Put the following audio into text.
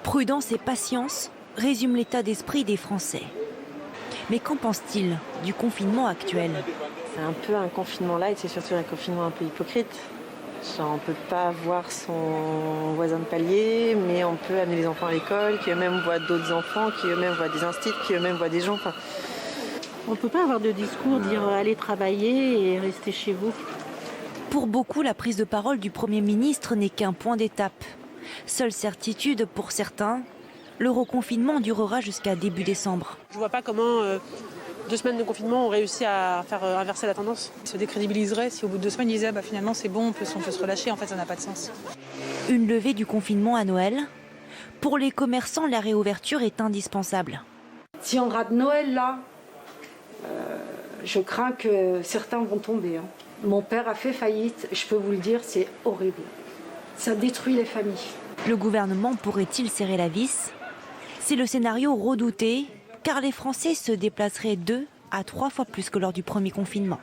Prudence et patience résument l'état d'esprit des Français. Mais qu'en pense-t-il du confinement actuel? C'est un peu un confinement light, c'est surtout un confinement un peu hypocrite. Genre, on ne peut pas voir son voisin de palier, mais on peut amener les enfants à l'école, qui eux-mêmes voient d'autres enfants, qui eux-mêmes voient des instituts, qui eux-mêmes voient des gens. Enfin, on ne peut pas avoir de discours, dire allez travailler et rester chez vous. Pour beaucoup, la prise de parole du Premier ministre n'est qu'un point d'étape. Seule certitude pour certains, le reconfinement durera jusqu'à début décembre. Je ne vois pas comment 2 semaines de confinement ont réussi à faire inverser la tendance. Ils se décrédibiliseraient si au bout de 2 semaines ils disaient finalement c'est bon, on peut se relâcher. En fait, ça n'a pas de sens. Une levée du confinement à Noël. Pour les commerçants, la réouverture est indispensable. Si on rate Noël là, je crains que certains vont tomber. Mon père a fait faillite, je peux vous le dire, c'est horrible. Ça détruit les familles. Le gouvernement pourrait-il serrer la vis? C'est le scénario redouté, car les Français se déplaceraient 2 à 3 fois plus que lors du premier confinement.